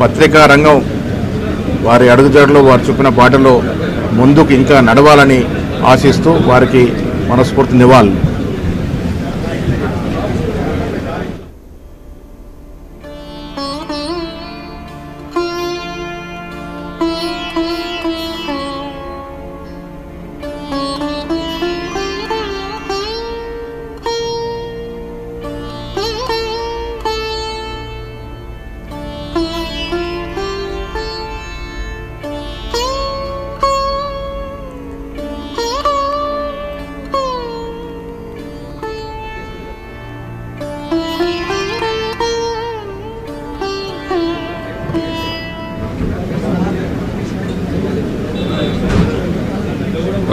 పత్రికా రంగం వారి అడుగుజాడలో వారు చెప్పిన బాటలో ముందుకు ఇంకా నడవాలని ఆశిస్తూ వారికి మనస్ఫూర్తి నివాళులు.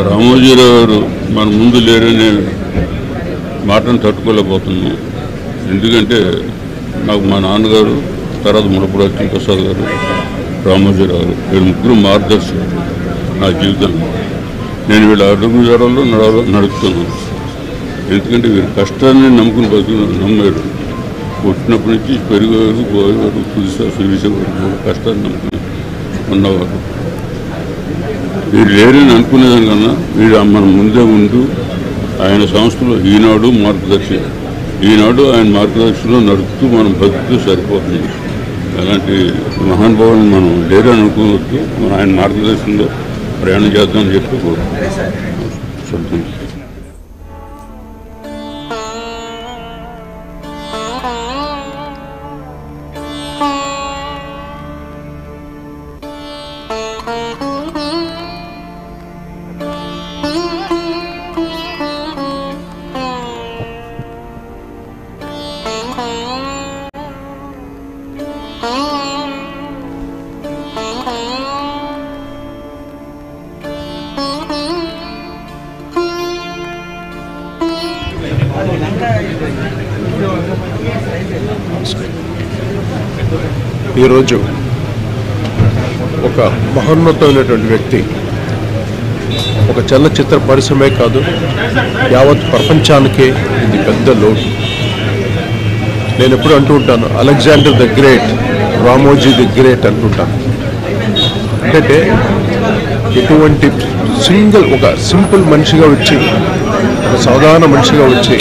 రామోజీరావు గారు మన ముందు లేరనే మాటను తట్టుకోలేకపోతున్నాం. ఎందుకంటే నాకు మా నాన్నగారు, తర్వాత ముడపూడి అచ్యుతప్రసాద్ గారు, రామోజీరావు గారు వీళ్ళు ముగ్గురు మార్గదర్శకులు నా జీవితంలో. నేను వీళ్ళ అడుగుజాడల్లో నడుపుతున్నాను. ఎందుకంటే వీరు కష్టాన్ని నమ్ముకుని నమ్మారు. పుట్టినప్పటి నుంచి పెరిగేవారు, పోయేవారు, చూసేవారు, కష్టాన్ని నమ్ముకుని ఉన్నవారు. వీరు లేరని అనుకునేదానికన్నా వీడు మన ముందే ఉంటూ ఆయన సంస్థలో ఈనాడు ఆయన మార్గదర్శనంలో నడుపుతూ మనం బతుకుతూ సరిపోతుంది. అలాంటి మహానుభావులను మనం లేరని అనుకోవద్దు. మనం ఆయన మార్గదర్శనంలో ప్రయాణం చేద్దామని చెప్పి కోరుకుంటున్నాం. ఈరోజు ఒక మహోన్నతమైనటువంటి వ్యక్తి ఒక చలనచిత్ర పరిశ్రమే కాదు, యావత్ ప్రపంచానికే ఇది పెద్ద లోటు. నేను ఎప్పుడు అంటూ ఉంటాను, Alexander the great, Ramoji the great అంటుంటాను. అంటే ఎటువంటి ఒక సింపుల్ మనిషిగా వచ్చి, ఒక సాధారణ మనిషిగా వచ్చి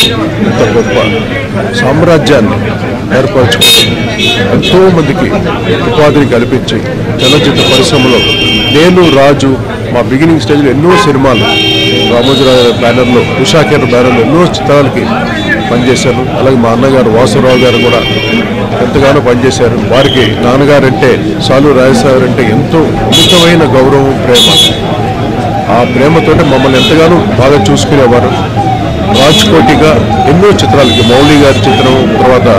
ఇంత గొప్ప సామ్రాజ్యాన్ని ఏర్పరచుకొని ఎంతోమందికి ఉపాధిని కల్పించి చలనచిత్ర పరిశ్రమలో నేను రాజు మా బిగినింగ్ స్టేజ్లో ఎన్నో సినిమాలు రామోజీరావు బ్యానర్లో, ఉషాకేర్ బ్యానర్లో ఎన్నో చిత్రాలకి పనిచేశాను. అలాగే మా అన్నగారు వాసురావు గారు కూడా ఎంతగానో పనిచేశారు. వారికి నాన్నగారంటే, సాలు రాజేశ్వర అంటే ఎంతో అమితమైన గౌరవం, ప్రేమ. ఆ ప్రేమతోటి మమ్మల్ని ఎంతగానో బాగా చూసుకునేవారు. రాజ్కోటిగా ఎన్నో చిత్రాలకి, మౌళి గారి చిత్రం, తర్వాత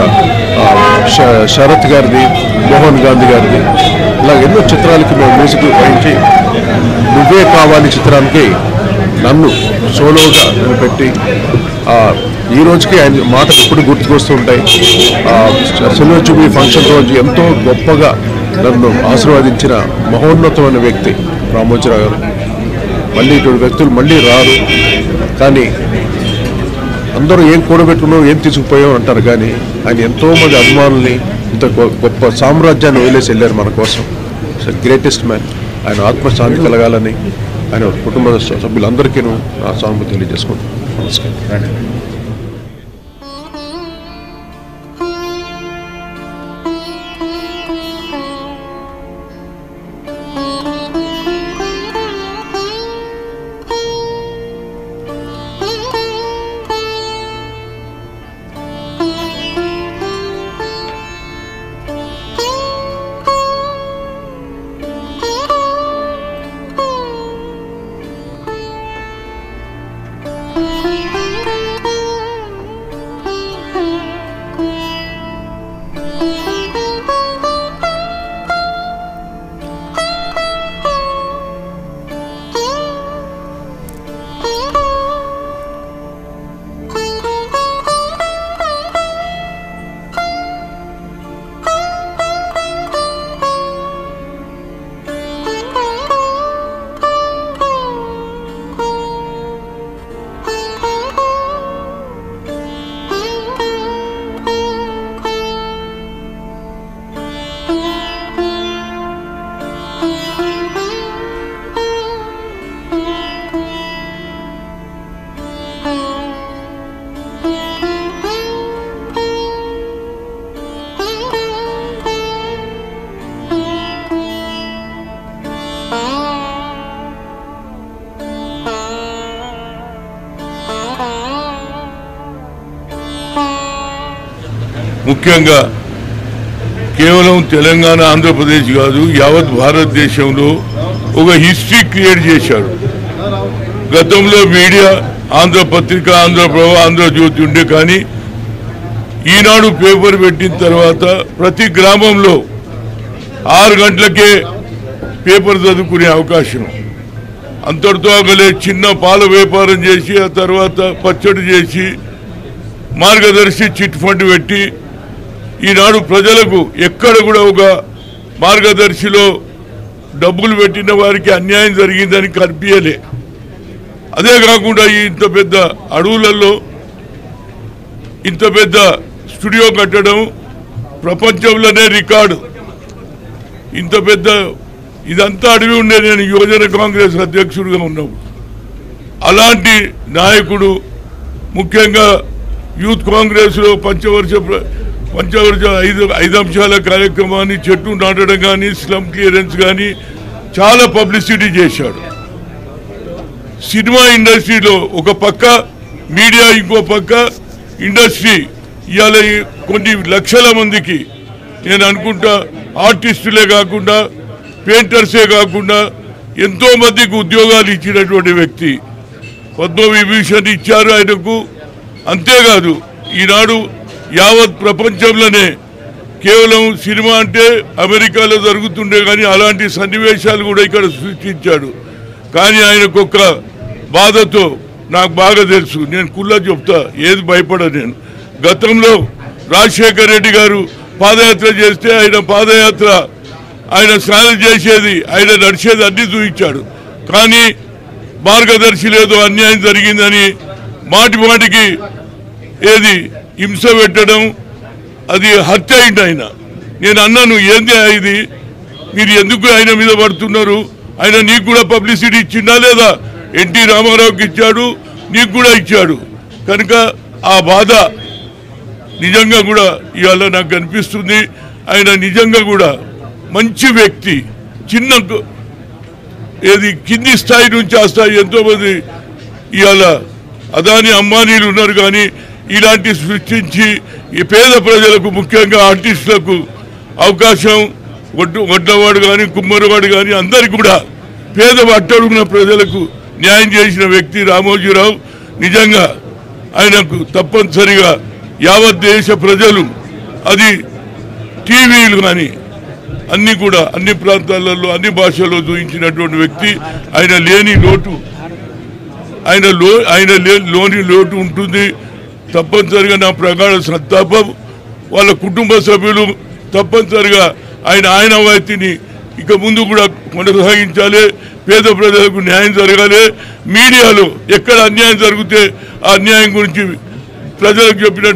శరత్ గారిది, మోహన్ గాంధీ గారిది, ఇలా ఎన్నో చిత్రాలకి మేము మ్యూజిక్ వహించి నువ్వే కావాలి చిత్రానికి నన్ను సోలోగా పెట్టి ఈ రోజుకి ఆయన మాటలు ఎప్పుడు గుర్తుకొస్తూ ఉంటాయి. సిల్వర్ జూబ్లీ ఫంక్షన్ రోజు ఎంతో గొప్పగా నన్ను ఆశీర్వదించిన మహోన్నతమైన వ్యక్తి రామోజీరావు గారు. మళ్ళీ ఇటువంటి వ్యక్తులు మళ్ళీ రారు. కానీ అందరూ ఏం కూడబెట్టుకున్నావు, ఏం తీసుకుపోయావు అంటారు. కానీ ఆయన ఎంతోమంది అభిమానుల్ని, ఇంత గొప్ప సామ్రాజ్యాన్ని వదిలేసి వెళ్ళారు మన కోసం. Greatest man. ఆయన ఆత్మశాంతి కలగాలని ఆయన కుటుంబ సభ్యులందరికీ నా సానుభూతి తెలియజేసుకుంటాను. నమస్కారం. ముఖ్యంగా కేవలం తెలంగాణ ఆంధ్రప్రదేశ్ కాదు యావత్ భారతదేశంలో ఒక హిస్టరీ క్రియేట్ చేశాడు. గతంలో మీడియా ఆంధ్రపత్రిక, ఆంధ్రప్రభ, ఆంధ్రజ్యోతి ఉండే, కానీ ఈనాడు పేపర్ పెట్టిన తర్వాత ప్రతి గ్రామంలో 6 గంటలకే పేపర్ చదువుకునే అవకాశం. అంతటితో ఆగలే, చిన్న పాల వ్యాపారం చేసి ఆ తర్వాత పచ్చడి చేసి మార్గదర్శి చిట్ ఫండ్ పెట్టి ఈనాడు ప్రజలకు ఎక్కడ కూడా ఒక మార్గదర్శిలో డబ్బులు పెట్టిన వారికి అన్యాయం జరిగిందని కనిపించలే. అదే కాకుండా ఇంత పెద్ద అడవులలో ఇంత పెద్ద స్టూడియో కట్టడం ప్రపంచంలోనే రికార్డు. ఇంత పెద్ద ఇదంతా అడవి ఉండే నేను యువజన కాంగ్రెస్ అధ్యక్షుడిగా ఉన్నప్పుడు. అలాంటి నాయకుడు ముఖ్యంగా యూత్ కాంగ్రెస్లో పంచవర్ష 5 అంశాల కార్యక్రమాన్ని, చెట్టు నాటడం కానీ, స్లమ్ క్లియరెన్స్ కానీ చాలా పబ్లిసిటీ చేశాడు. సినిమా ఇండస్ట్రీలో ఒక పక్క మీడియా, ఇంకో పక్క ఇండస్ట్రీ. ఇవాళ కొన్ని లక్షల మందికి నేను అనుకుంటా ఆర్టిస్టులే కాకుండా, పెయింటర్సే కాకుండా ఎంతో మందికి ఉద్యోగాలు ఇచ్చినటువంటి వ్యక్తి. పద్మవిభూషణ్ ఇచ్చారు ఆయనకు. అంతేకాదు ఈనాడు యావత్ ప్రపంచంలోనే కేవలం సినిమా అంటే అమెరికాలో జరుగుతుండే, కానీ అలాంటి సన్నివేశాలు కూడా ఇక్కడ సృష్టించాడు. కానీ ఆయనకొక బాధతో నాకు బాగా తెలుసు, నేను కుల్లా చెప్తా, ఏది భయపడ. నేను గతంలో రాజశేఖర్ రెడ్డి గారు పాదయాత్ర చేస్తే ఆయన పాదయాత్ర, ఆయన స్నానం చేసేది, ఆయన నడిచేది అన్ని చూపించాడు. కానీ మార్గదర్శి లేదో అన్యాయం జరిగిందని మాటి మాటికి ఏది హింస పెట్టడం, అది హత్య అయింది. ఆయన నేను అన్నాను, ఏంది ఇది, మీరు ఎందుకు ఆయన మీద పడుతున్నారు? ఆయన నీకు కూడా పబ్లిసిటీ ఇచ్చిందా లేదా? ఎన్టీ రామారావుకి ఇచ్చాడు, నీకు కూడా ఇచ్చాడు. కనుక ఆ బాధ నిజంగా కూడా ఇవాళ నాకు కనిపిస్తుంది. ఆయన నిజంగా కూడా మంచి వ్యక్తి. చిన్న ఏది కింది స్థాయి నుంచి ఆ స్థాయి ఎంతోమంది ఇవాళ అదాని అంబానీలు ఉన్నారు, కానీ ఇలాంటి సృష్టించి ఈ పేద ప్రజలకు, ముఖ్యంగా ఆర్టిస్టులకు అవకాశం, వడ్డవాడు కానీ కుమ్మరివాడు కానీ అందరికి కూడా పేద అట్టడుగున్న ప్రజలకు న్యాయం చేసిన వ్యక్తి రామోజీరావు. నిజంగా ఆయనకు తప్పనిసరిగా యావత్ దేశ ప్రజలు, అది టీవీలు కానీ అన్ని కూడా అన్ని ప్రాంతాలలో అన్ని భాషల్లో చూపించినటువంటి వ్యక్తి. ఆయన లేని లోటు, ఆయన లోని లోటు ఉంటుంది. తప్పనిసరిగా నా ప్రగాఢ సంతాపం. వాళ్ళ కుటుంబ సభ్యులు తప్పనిసరిగా ఆయన వైద్యుని ఇక ముందు కూడా కొనసాగించాలి. పేద ప్రజలకు న్యాయం జరగాలి. మీడియాలో ఎక్కడ అన్యాయం జరిగితే ఆ అన్యాయం గురించి ప్రజలకు చెప్పినట్టు